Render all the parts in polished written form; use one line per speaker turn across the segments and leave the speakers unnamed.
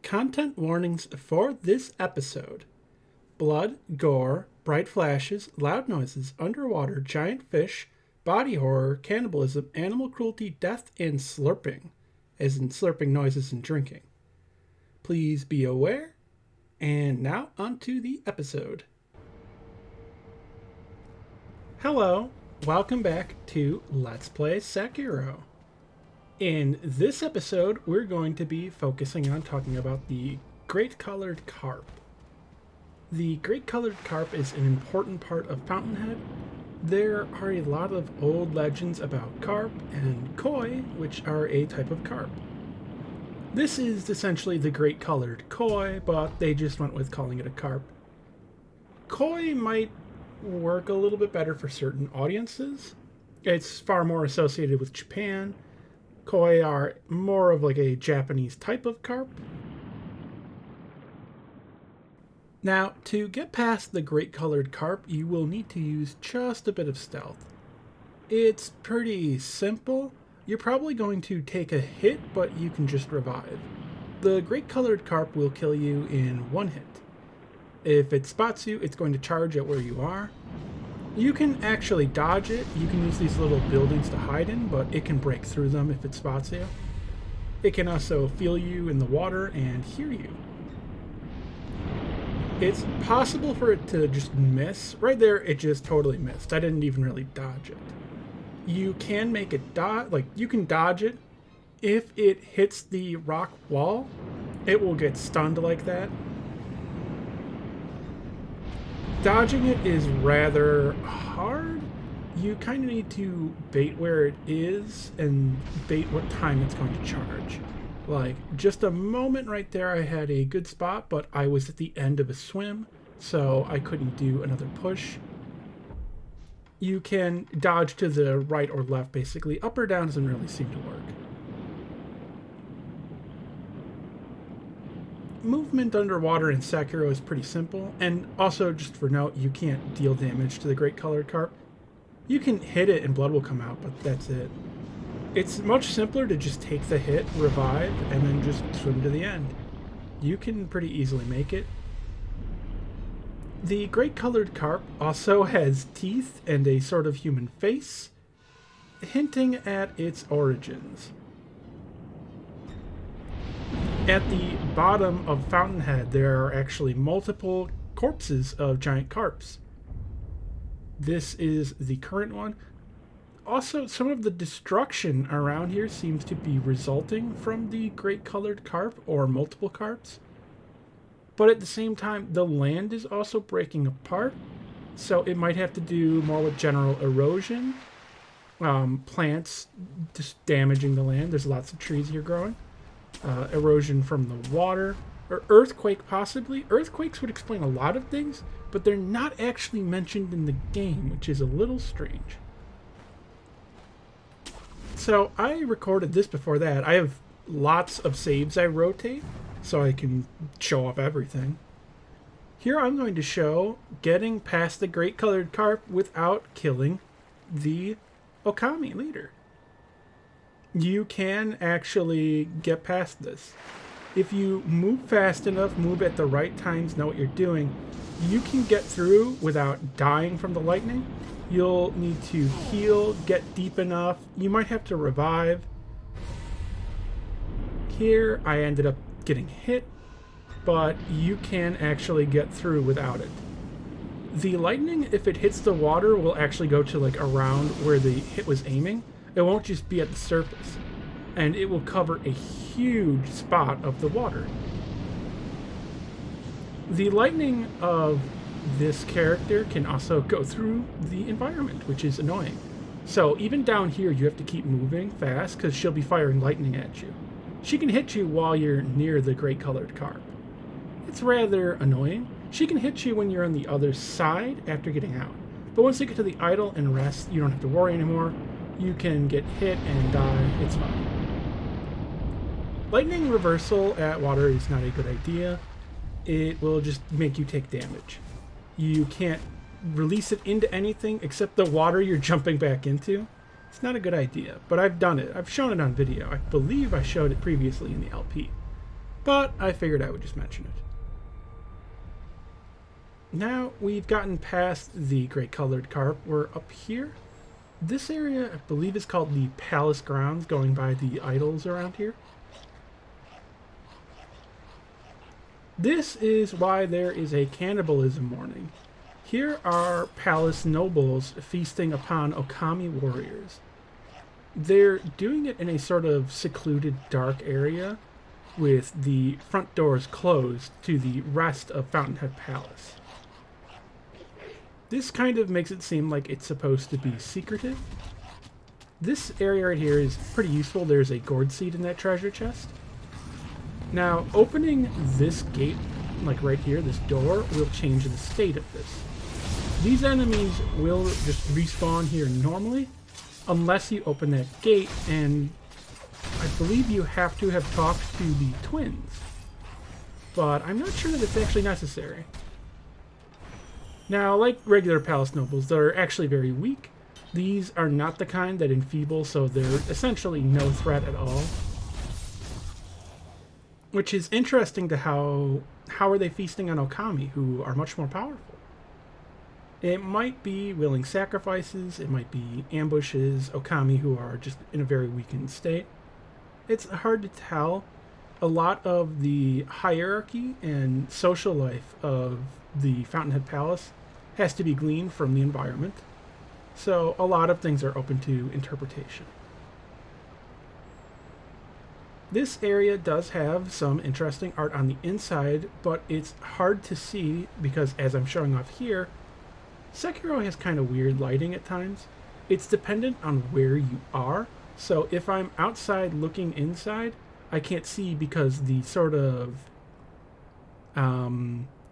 Content warnings for this episode: blood, gore, bright flashes, loud noises, underwater, giant fish, body horror, cannibalism, animal cruelty, death, and slurping, as in slurping noises and drinking. Please be aware. And now onto the episode. Hello, welcome back to Let's Play Sekiro. In this episode, we're going to be focusing on talking about the Great Colored Carp. The Great Colored Carp is an important part of Fountainhead. There are a lot of old legends about carp and koi, which are a type of carp. This is essentially the Great Colored Koi, but they just went with calling it a carp. Koi might work a little bit better for certain audiences. It's far more associated with Japan. Koi are more of like a Japanese type of carp. Now, to get past the Great Colored Carp, you will need to use just a bit of stealth. It's pretty simple. You're probably going to take a hit, but you can just revive. The Great Colored Carp will kill you in one hit. If it spots you, it's going to charge at where you are. You can actually dodge it. You can use these little buildings to hide in, but it can break through them if it spots you. It can also feel you in the water and hear you. It's possible for it to just miss. Right there, it just totally missed. I didn't even really dodge it. You can make it dodge, you can dodge it. If it hits the rock wall, it will get stunned like that. Dodging it is rather hard. You kind of need to bait where it is and bait what time it's going to charge. Like, just a moment right there, I had a good spot, but I was at the end of a swim, so I couldn't do another push. You can dodge to the right or left, basically. Up or down doesn't really seem to work. Movement underwater in Sekiro is pretty simple, and also, just for note, you can't deal damage to the Great Colored Carp. You can hit it and blood will come out, but that's it. It's much simpler to just take the hit, revive, and then just swim to the end. You can pretty easily make it. The Great Colored Carp also has teeth and a sort of human face, hinting at its origins. At the bottom of Fountainhead, there are actually multiple corpses of giant carps. This is the current one. Also, some of the destruction around here seems to be resulting from the Great Colored Carp or multiple carps. But at the same time, the land is also breaking apart, so it might have to do more with general erosion. Plants just damaging the land. There's lots of trees here growing. Erosion from the water, or earthquake possibly. Earthquakes would explain a lot of things, but they're not actually mentioned in the game, which is a little strange. So I recorded this before that. I have lots of saves I rotate, so I can show off everything. Here I'm going to show getting past the Great Colored Carp without killing the Okami leader. You can actually get past this. If you move fast enough, move at the right times, know what you're doing, you can get through without dying from the lightning. You'll need to heal, get deep enough. You might have to revive. Here, I ended up getting hit, but you can actually get through without it. The lightning, if it hits the water, will actually go to around where the hit was aiming. It won't just be at the surface, and it will cover a huge spot of the water. The lightning of this character can also go through the environment, which is annoying. So even down here, you have to keep moving fast because she'll be firing lightning at you. She can hit you while you're near the Great Colored Carp. It's rather annoying. She can hit you when you're on the other side after getting out. But once you get to the idle and rest, you don't have to worry anymore. You can get hit and die. It's fine. Lightning reversal at water is not a good idea. It will just make you take damage. You can't release it into anything except the water you're jumping back into. It's not a good idea, but I've done it. I've shown it on video. I believe I showed it previously in the LP. but I figured I would just mention it. Now we've gotten past the Great Colored Carp. We're up here. This area, I believe, is called the Palace Grounds, going by the idols around here. This is why there is a cannibalism warning. Here are palace nobles feasting upon Okami warriors. They're doing it in a sort of secluded, dark area with the front doors closed to the rest of Fountainhead Palace. This kind of makes it seem like it's supposed to be secretive. This area right here is pretty useful. There's a gourd seed in that treasure chest. Now, opening this gate, like right here, this door, will change the state of this. These enemies will just respawn here normally, unless you open that gate, and I believe you have to have talked to the twins. But I'm not sure that it's actually necessary. Now, like regular palace nobles, they're actually very weak. These are not the kind that enfeeble, so they're essentially no threat at all. Which is interesting to how are they feasting on Okami, who are much more powerful? It might be willing sacrifices, it might be ambushes, Okami who are just in a very weakened state. It's hard to tell. A lot of the hierarchy and social life of the Fountainhead Palace has to be gleaned from the environment, so a lot of things are open to interpretation. This area does have some interesting art on the inside, but it's hard to see because, as I'm showing off here, Sekiro has kind of weird lighting at times. It's dependent on where you are, so if I'm outside looking inside, I can't see because the sort of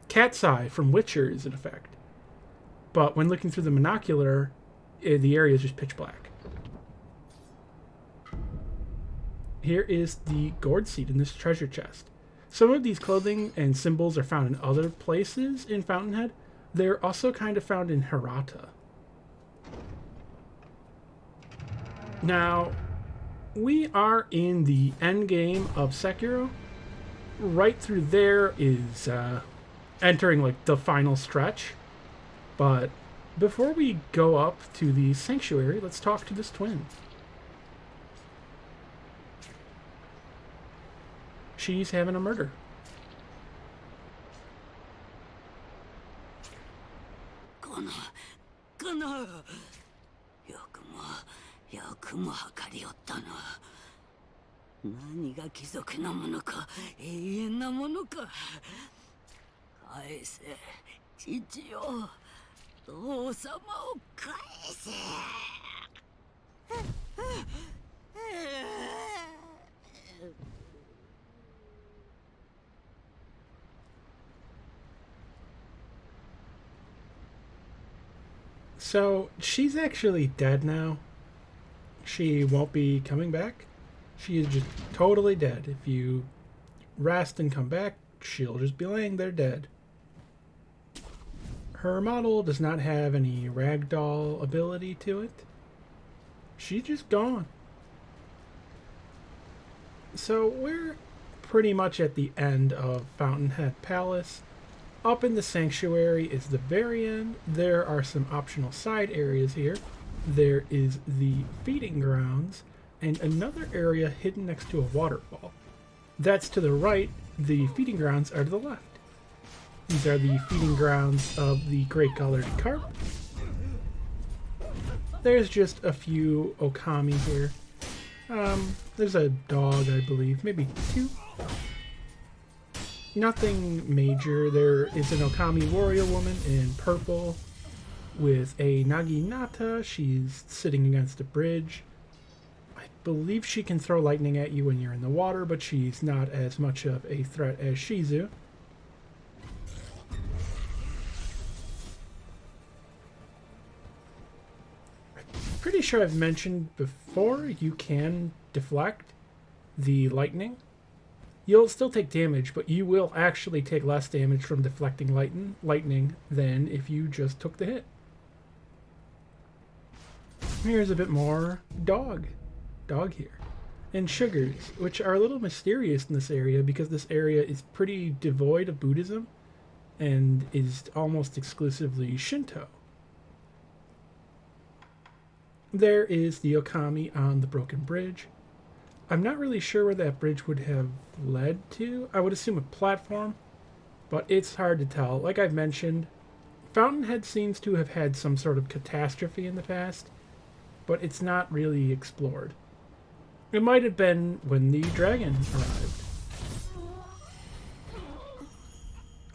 cat's eye from Witcher is in effect. But when looking through the monocular, the area is just pitch black. Here is the gourd seed in this treasure chest. Some of these clothing and symbols are found in other places in Fountainhead. They're also kind of found in Hirata. Now, we are in the end game of Sekiro. Right through there is entering like the final stretch. But before we go up to the sanctuary, let's talk to this twin. She's having a murder. So, she's actually dead now. She won't be coming back. She is just totally dead. If you rest and come back, she'll just be laying there dead. Her model does not have any ragdoll ability to it. She's just gone. So, we're pretty much at the end of Fountainhead Palace. Up in the sanctuary is the very end. There are some optional side areas here. There is the feeding grounds and another area hidden next to a waterfall. That's to the right. The feeding grounds are to the left. These are the feeding grounds of the Great Colored Carp. There's just a few Okami here. There's a dog, I believe, maybe two. Nothing major. There is an Okami warrior woman in purple with a Naginata. She's sitting against a bridge. I believe she can throw lightning at you when you're in the water, but she's not as much of a threat as Shizu. I'm pretty sure I've mentioned before you can deflect the lightning. You'll still take damage, but you will actually take less damage from deflecting lightning than if you just took the hit. Here's a bit more dog here. and sugars, which are a little mysterious in this area because this area is pretty devoid of Buddhism and is almost exclusively Shinto. There is the Okami on the broken bridge. I'm not really sure where that bridge would have led to. I would assume a platform, but it's hard to tell. Like I've mentioned, Fountainhead seems to have had some sort of catastrophe in the past, but it's not really explored. It might have been when the dragon arrived.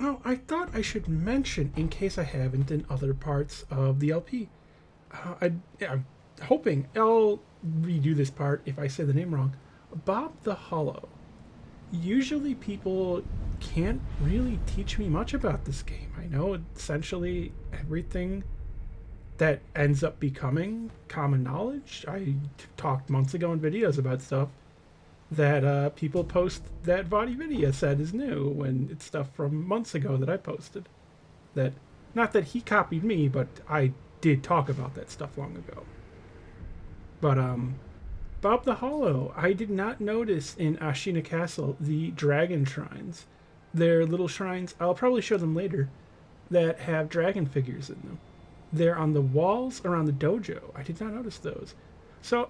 Oh, I thought I should mention, in case I haven't in other parts of the LP. I'm hoping I'll redo this part if I say the name wrong. Bob the Hollow. Usually people can't really teach me much about this game. I know essentially everything that ends up becoming common knowledge. I talked months ago in videos about stuff that people post that VaatiVidya said is new when it's stuff from months ago that I posted. That, not that he copied me, but I did talk about that stuff long ago. But, Bob the Hollow, I did not notice in Sheena Castle the dragon shrines. They're little shrines, I'll probably show them later, that have dragon figures in them. They're on the walls around the dojo. I did not notice those. So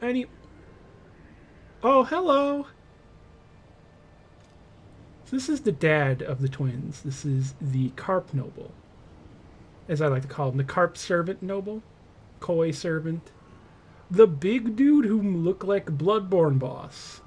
Oh, hello! So this is the dad of the twins. This is the Carp Noble, as I like to call him. The Carp Servant Noble. Koi Servant. The big dude who looked like Bloodborne boss.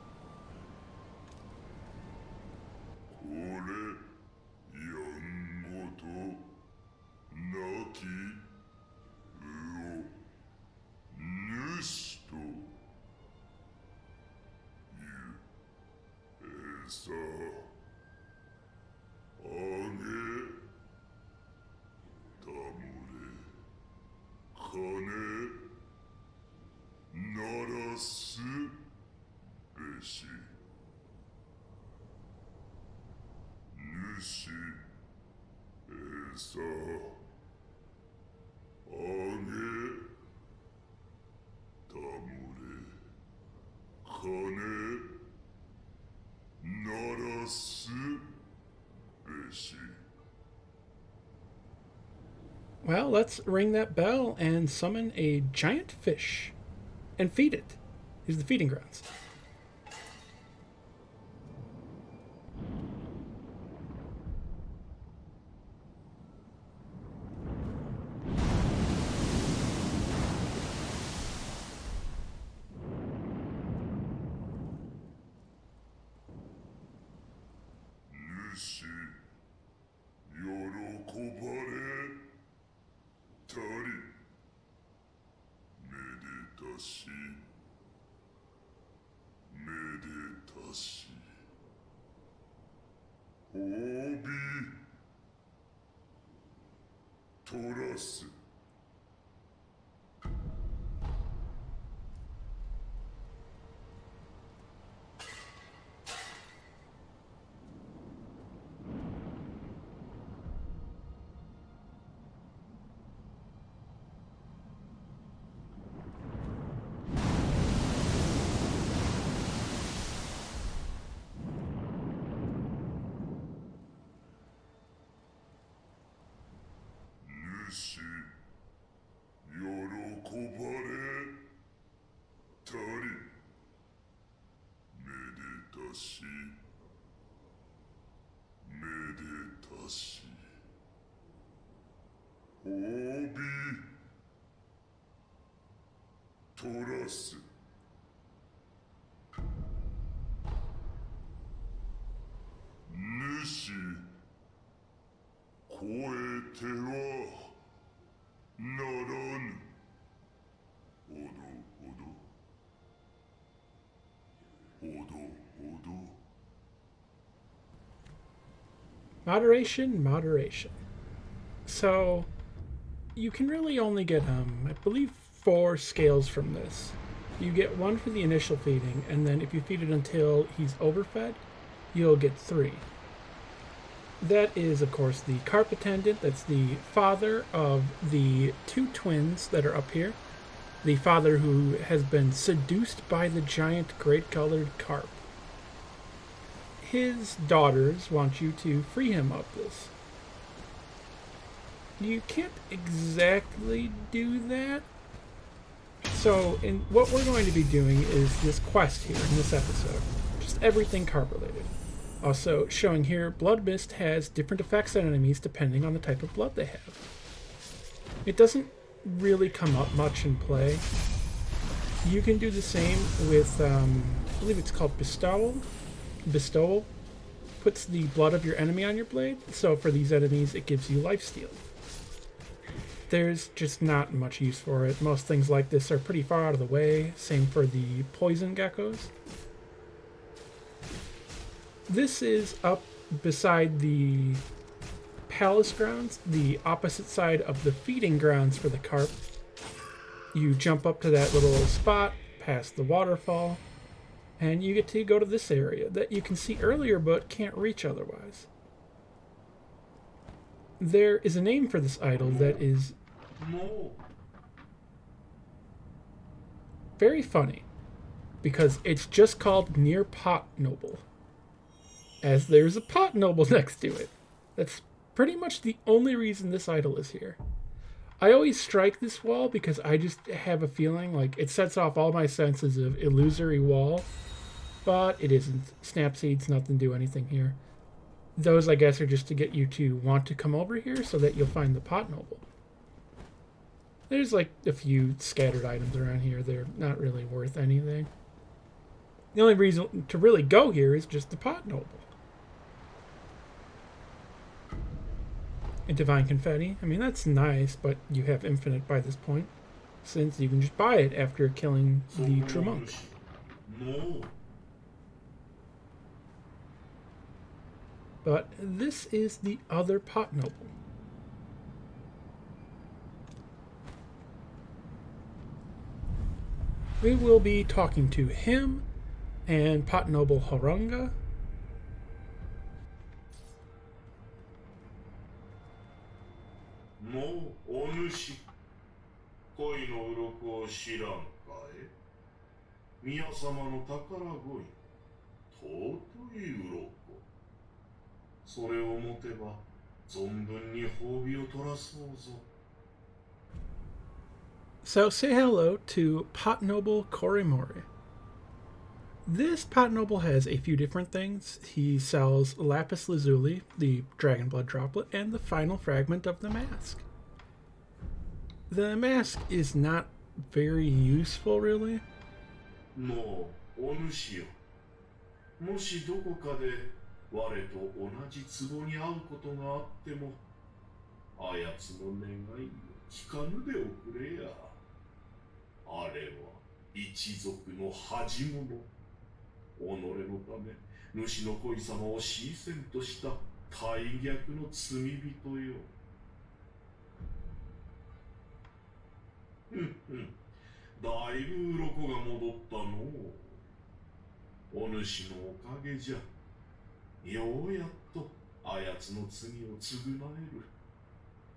Well, let's ring that bell and summon a giant fish and feed it. These are the feeding grounds. Moderation, moderation. So, you can really only get, I believe, 4 scales from this. You get 1 for the initial feeding, and then if you feed it until he's overfed, you'll get 3. That is, of course, the carp attendant. That's the father of the 2 twins that are up here. the father who has been seduced by the giant Great Colored Carp. His daughters want you to free him of this. You can't exactly do that. So, what we're going to be doing is this quest here in this episode. Just everything carp related. Also, showing here, Blood Mist has different effects on enemies depending on the type of blood they have. It doesn't really come up much in play. You can do the same with, I believe it's called Bestowal. Bestowal puts the blood of your enemy on your blade, so for these enemies it gives you lifesteal. There's just not much use for it. Most things like this are pretty far out of the way. Same for the poison geckos. This is up beside the palace grounds, the opposite side of the feeding grounds for the carp. You jump up to that little spot, past the waterfall, and you get to go to this area that you can see earlier but can't reach otherwise. There is a name for this idol that is very funny, because it's just called Near Pot Noble, as there's a pot noble next to it. That's pretty much the only reason this idol is here. I always strike this wall because I just have a feeling like it sets off all my senses of illusory wall, but it isn't. Snap seeds, nothing do anything here. Those, I guess, are just to get you to want to come over here so that you'll find the pot noble. There's like a few scattered items around here. They're not really worth anything. The only reason to really go here is just the pot noble. And divine confetti. I mean, that's nice, but you have infinite by this point, since you can just buy it after killing the true monk. But this is the other pot noble. We will be talking to him and pot noble Horunga.
No, お主、恋の鱗を知らんかい？宮様の宝鯉、尊い鱗。それを持てば、存分に褒美を取らそうぞ。
So say hello to Pot Noble Korimori. This Pot Noble has a few different things. He sells Lapis Lazuli, the Dragon Blood Droplet, and the final fragment of the mask. The mask is not very useful, really.
のお主よ、もしどこかで我と同じ壺に会うことがあっても、あやつの願いを聞かぬでおくれや。あれは一族の恥者。己のため主の恋様を死にせんとした大逆の罪人よ。だいぶ鱗が戻ったのう。お主のおかげじゃ。ようやっとあやつの罪を償える。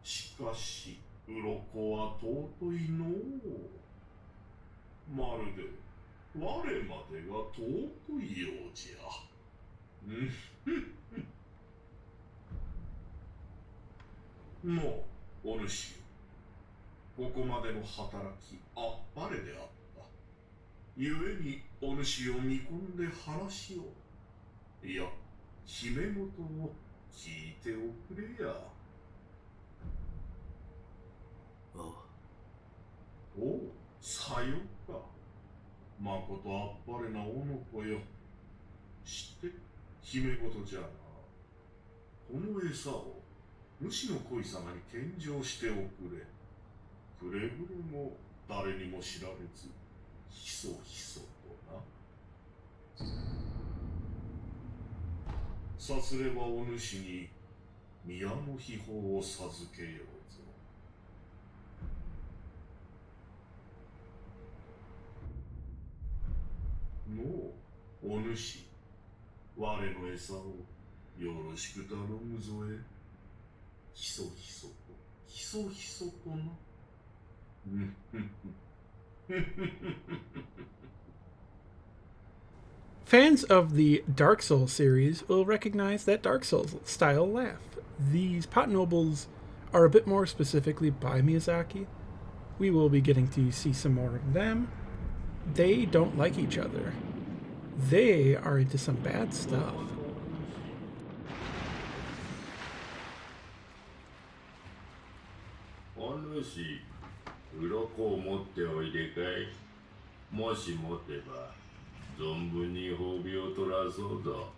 しかし鱗は尊いのう。まるで我までが尊いようじゃ。もうお主よ、ここまでの働きあっぱれであった。ゆえにお主を見込んで話を、いや姫事を聞いておくれや。おう、さよか。まことあっぱれなおの子よ。知って姫事じゃな。この餌を主の恋様に献上しておくれ。くれぐれも誰にも知られず、ひそひそとな。さすればお主に宮の秘宝を授けようぞ。のう、お主、我の餌をよろしく頼むぞえ。ひそひそと、ひそひそとな。
Fans of the Dark Souls series will recognize that Dark Souls style laugh. These pot nobles are a bit more specifically by Miyazaki. We will be getting to see some more of them. They don't like each other. They are into some bad stuff.
お主、鱗を持っておいでかい。もし持てば、存分に褒美を取らそうぞ。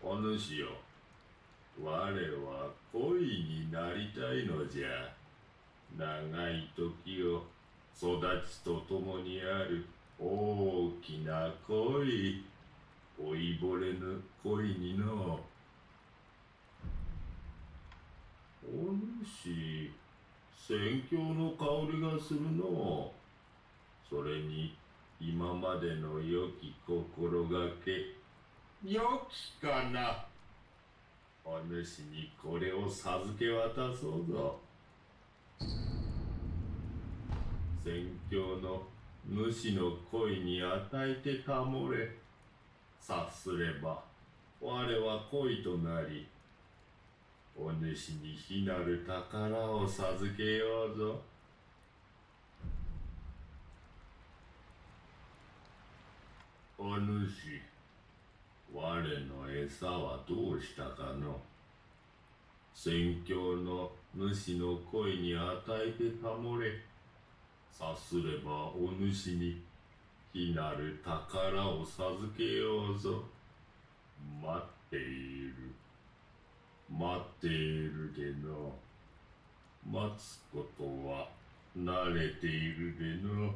お主よ、我は恋になりたいのじゃ。長い時を育ちとともにある大きな恋、老いぼれぬ恋にの。お主、宣教の香りがするの。それに今までの良き心がけ、良きかな。お主にこれを授け渡そうぞ。宣教の主の恋に与えてたもれ。察すれば我は恋となり、お主に非なる宝を授けようぞ。お主、我の餌はどうしたかの。宣教の主の恋に与えてたもれ。察すればお主に非なる宝を授けようぞ。待っている。待っているでの。待つことは慣れているでの。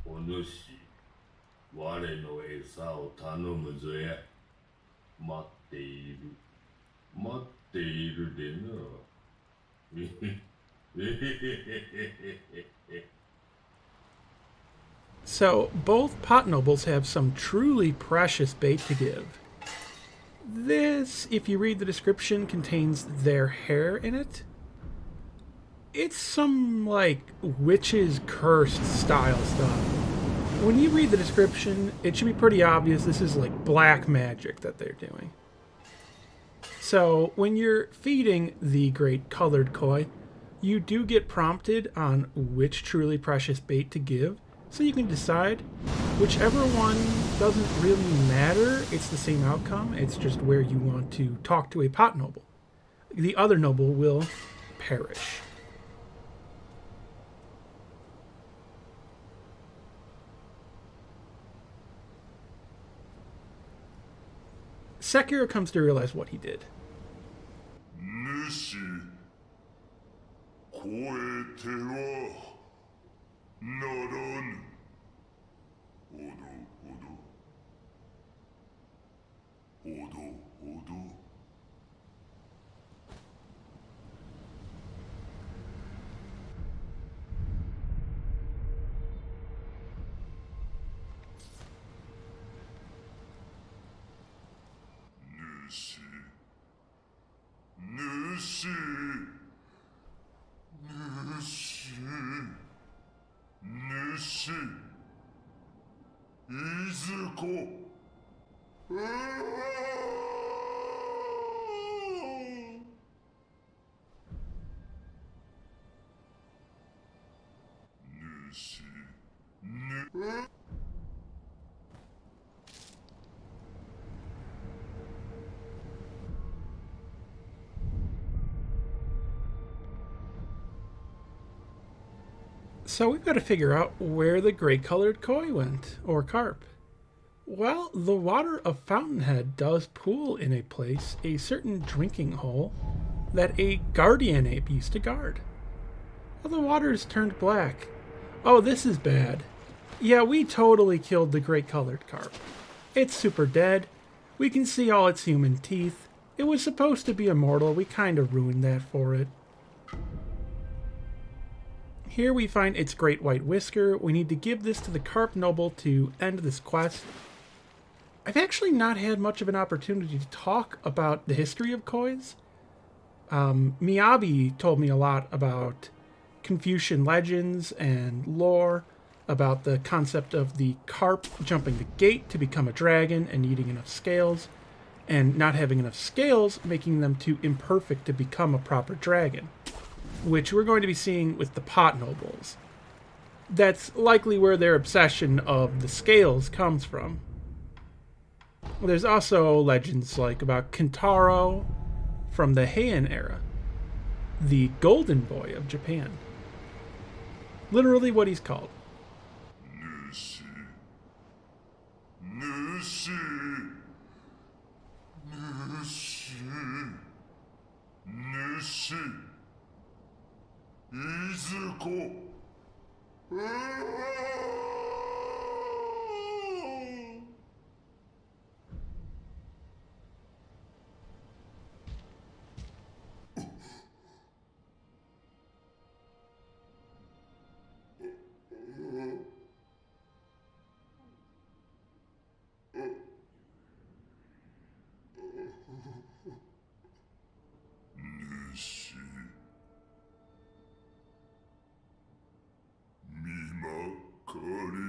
お主、我の餌を頼むぞや。待っている。待っているでの。
So, both pot nobles have some truly precious bait to give. This, if you read the description, contains their hair in it. It's some, like, witch's cursed style stuff. When you read the description, it should be pretty obvious this is like black magic that they're doing. So, when you're feeding the Great Colored Koi, you do get prompted on which truly precious bait to give, so you can decide. Whichever one doesn't really matter, it's the same outcome, it's just where you want to talk to a pot noble. The other noble will perish. Sekiro comes to realize what he did.
主、超えてはならぬ。ほどほど。ほどほど。主、主、主、いずこ。主、
So we've got to figure out where the Great Colored Koi went, or carp. Well, the water of Fountainhead does pool in a place, a certain drinking hole, that a guardian ape used to guard. Well, the water's turned black. Oh, this is bad. Yeah, we totally killed the Great Colored Carp. It's super dead. We can see all its human teeth. It was supposed to be immortal. We kind of ruined that for it. Here we find its great white whisker. We need to give this to the Carp Noble to end this quest. I've actually not had much of an opportunity to talk about the history of kois. Miyabi told me a lot about Confucian legends and lore, about the concept of the carp jumping the gate to become a dragon and needing enough scales, and not having enough scales making them too imperfect to become a proper dragon, which we're going to be seeing with the pot nobles. That's likely where their obsession of the scales comes from. There's also legends like about Kintaro from the Heian era, the golden boy of Japan. Literally what he's called.
Nushi. Nushi. Nushi. Nushi. Izuko. Nushi. Mimakari.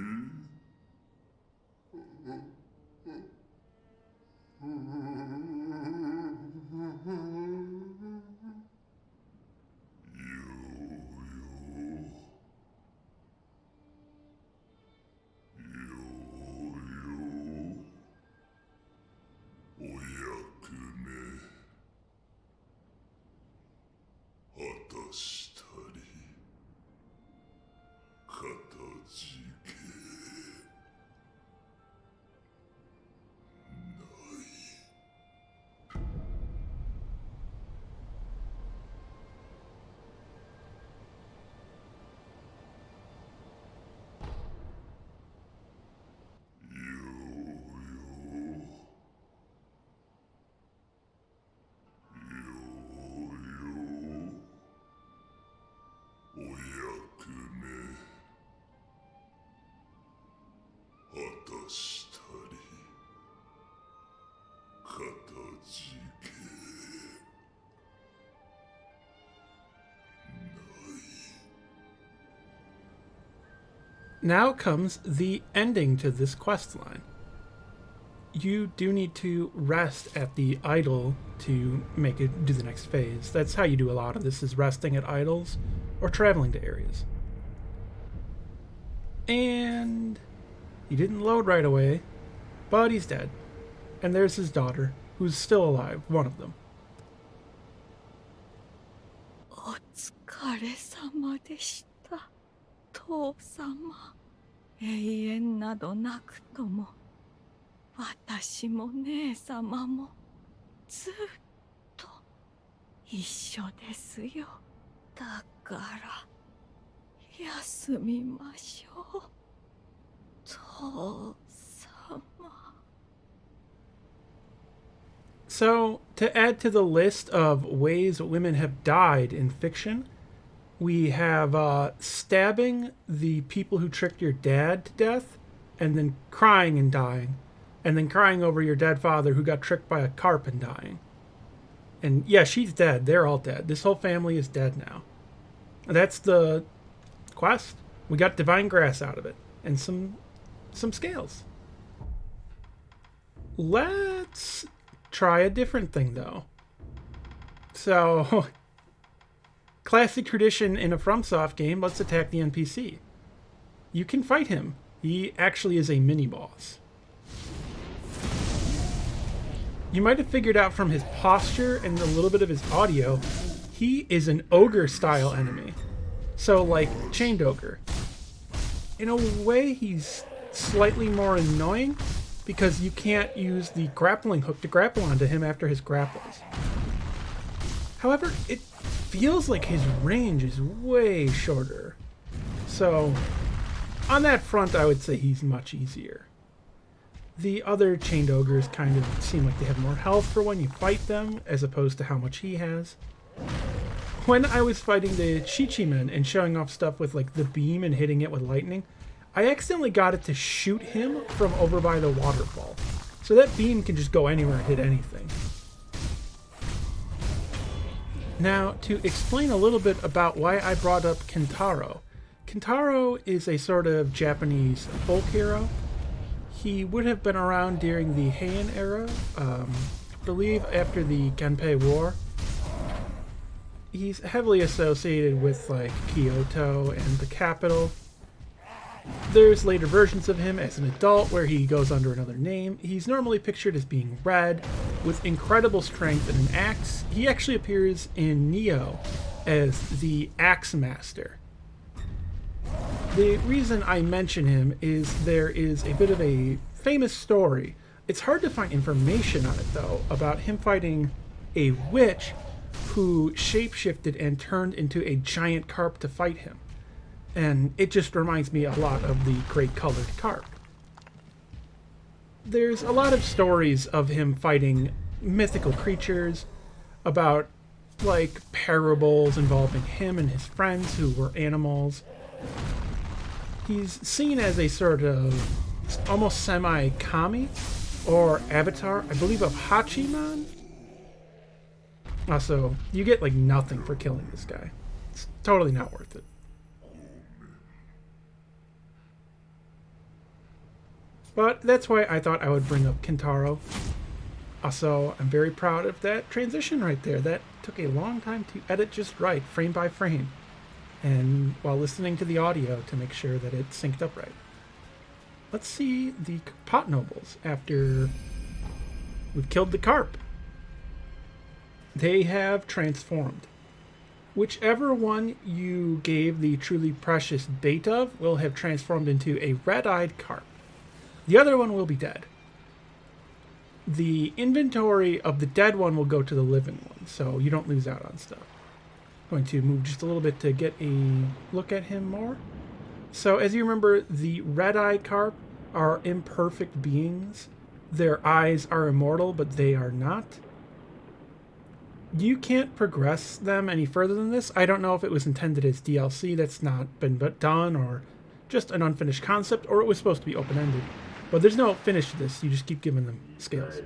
Now comes the ending to this quest line. You do need to rest at the idol to make it do the next phase. That's how you do a lot of this, is resting at idols or traveling to areas. And he didn't load right away, but he's dead. And there's his daughter, who's still alive, one of them.
お疲れ様でした、父様。永遠などなくとも、私も姉様もずっと一緒ですよ。だから休みましょう、父様。
So, to add to the list of ways women have died in fiction, we have stabbing the people who tricked your dad to death, and then crying and dying, and then crying over your dead father who got tricked by a carp and dying. And yeah, she's dead. They're all dead. This whole family is dead now. That's the quest. We got divine grass out of it, and some scales. Let's try a different thing, though. So, classic tradition in a FromSoft game, let's attack the NPC. You can fight him. He actually is a mini-boss. You might have figured out from his posture and a little bit of his audio, he is an ogre-style enemy. So, like, Chained Ogre. In a way, he's slightly more annoying, because you can't use the grappling hook to grapple onto him after his grapples. However, it feels like his range is way shorter. So, on that front, I would say he's much easier. The other Chained Ogres kind of seem like they have more health for when you fight them, as opposed to how much he has. when I was fighting the Chichimen and showing off stuff with like the beam and hitting it with lightning, I accidentally got it to shoot him from over by the waterfall. So that beam can just go anywhere and hit anything. Now, to explain a little bit about why I brought up Kintaro. Kintaro is a sort of Japanese folk hero. He would have been around during the Heian era, I believe after the Genpei War. He's heavily associated with like Kyoto and the capital. There's later versions of him as an adult where he goes under another name. He's normally pictured as being red, with incredible strength and an axe. He actually appears in Neo as the Axe Master. The reason I mention him is there is a bit of a famous story. It's hard to find information on it though, about him fighting a witch who shapeshifted and turned into a giant carp to fight him. And it just reminds me a lot of the Great Colored Carp. There's a lot of stories of him fighting mythical creatures, about like parables involving him and his friends who were animals. He's seen as a sort of almost semi-kami or avatar, I believe, of Hachiman. Also, you get like nothing for killing this guy. It's totally not worth it. But that's why I thought I would bring up Kintaro. Also, I'm very proud of that transition right there. That took a long time to edit just right, frame by frame. And while listening to the audio to make sure that it synced up right. Let's see the pot nobles after we've killed the carp. They have transformed. Whichever one you gave the truly precious bait of will have transformed into a red-eyed carp. The other one will be dead. The inventory of the dead one will go to the living one, so you don't lose out on stuff. I'm going to move just a little bit to get a look at him more. So as you remember, the red-eyed carp are imperfect beings. Their eyes are immortal, but they are not. You can't progress them any further than this. I don't know if it was intended as DLC that's not been done, or just an unfinished concept, or it was supposed to be open-ended. But there's no finish to this. You just keep giving them scales.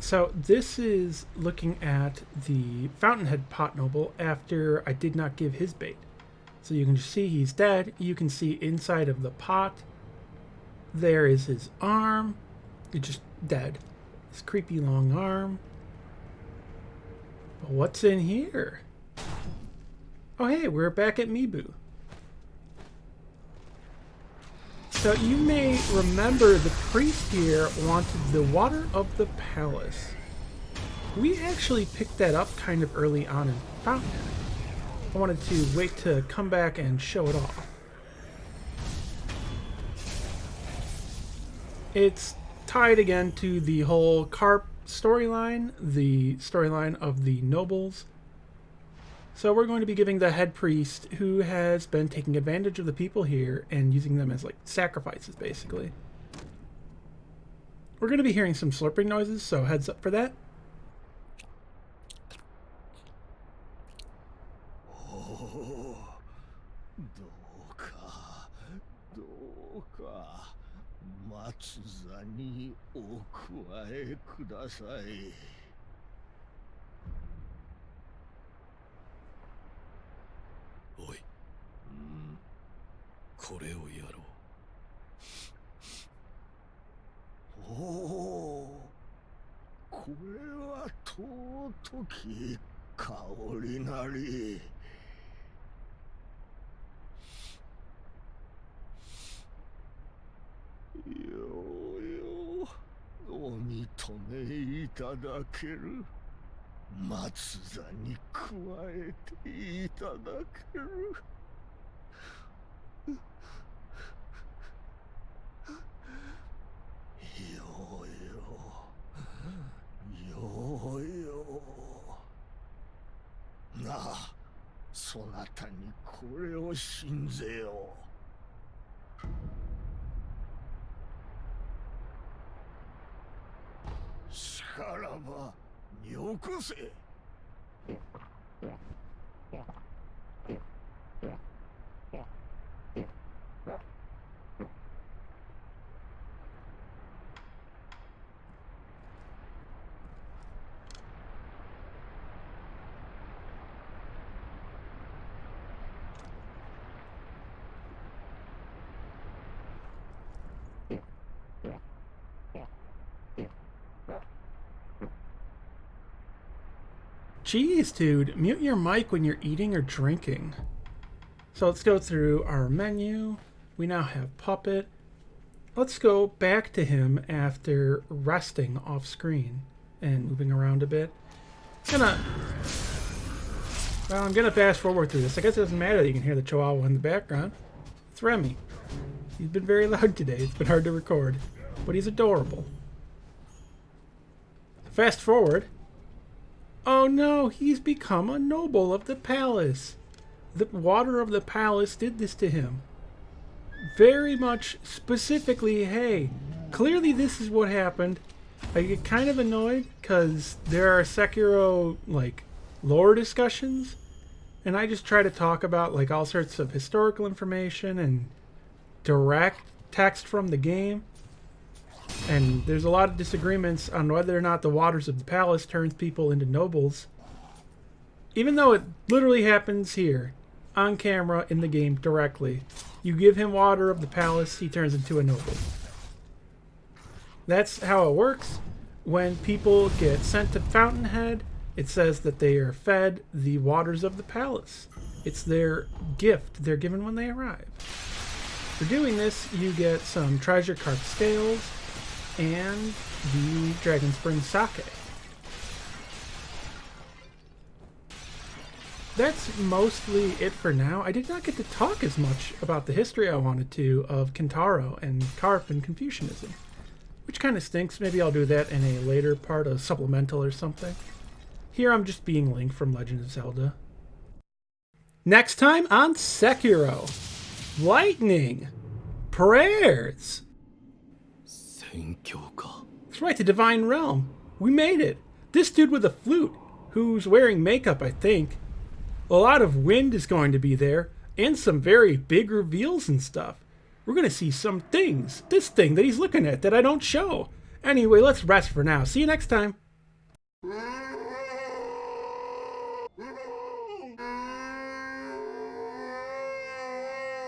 So this is looking at the Fountainhead pot noble after I did not give his bait. So you can just see he's dead. You can see inside of the pot, there is his arm. It's just dead. His creepy long arm. But what's in here? Oh hey, we're back at Mibu. So you may remember the priest here wanted the water of the palace. We actually picked that up kind of early on in Fountainhead. I wanted to wait to come back and show it off. It's tied again to the whole carp storyline, the storyline of the nobles. So we're going to be giving the head priest, who has been taking advantage of the people here and using them as like sacrifices, basically. We're going to be hearing some slurping noises, so heads up for that.
松座にお加えください。
おい、これをやろう。
おお、これは尊き香りなり。ようようお認めいただける。松座に加えていただける。ようよなあ、そなたにこれを信ぜよう。しからばよこせ。
Jeez, dude, mute your mic when you're eating or drinking. So let's go through our menu. We now have Puppet. Let's go back to him after resting off screen and moving around a bit. I'm gonna fast forward through this. I guess it doesn't matter that you can hear the chihuahua in the background. It's Remy. He's been very loud today. It's been hard to record, but he's adorable. Fast forward. Oh no, he's become a noble of the palace. The water of the palace did this to him. Very much specifically, hey, clearly this is what happened. I get kind of annoyed because there are Sekiro, lore discussions, and I just try to talk about, all sorts of historical information and direct text from the game. And there's a lot of disagreements on whether or not the waters of the palace turns people into nobles. Even though it literally happens here, on camera, in the game, directly. You give him water of the palace, he turns into a noble. That's how it works. When people get sent to Fountainhead, it says that they are fed the waters of the palace. It's their gift they're given when they arrive. For doing this, you get some treasure carp scales, and the Dragon Spring sake. That's mostly it for now. I did not get to talk as much about the history I wanted to of Kintaro and Carp and Confucianism, which kind of stinks. Maybe I'll do that in a later part, a supplemental or something. Here I'm just being Link from Legend of Zelda. Next time on Sekiro. Lightning. Prayers. That's right, the Divine Realm. We made it. This dude with a flute, who's wearing makeup, I think. A lot of wind is going to be there, and some very big reveals and stuff. We're going to see some things. This thing that he's looking at that I don't show. Anyway, let's rest for now. See you next time.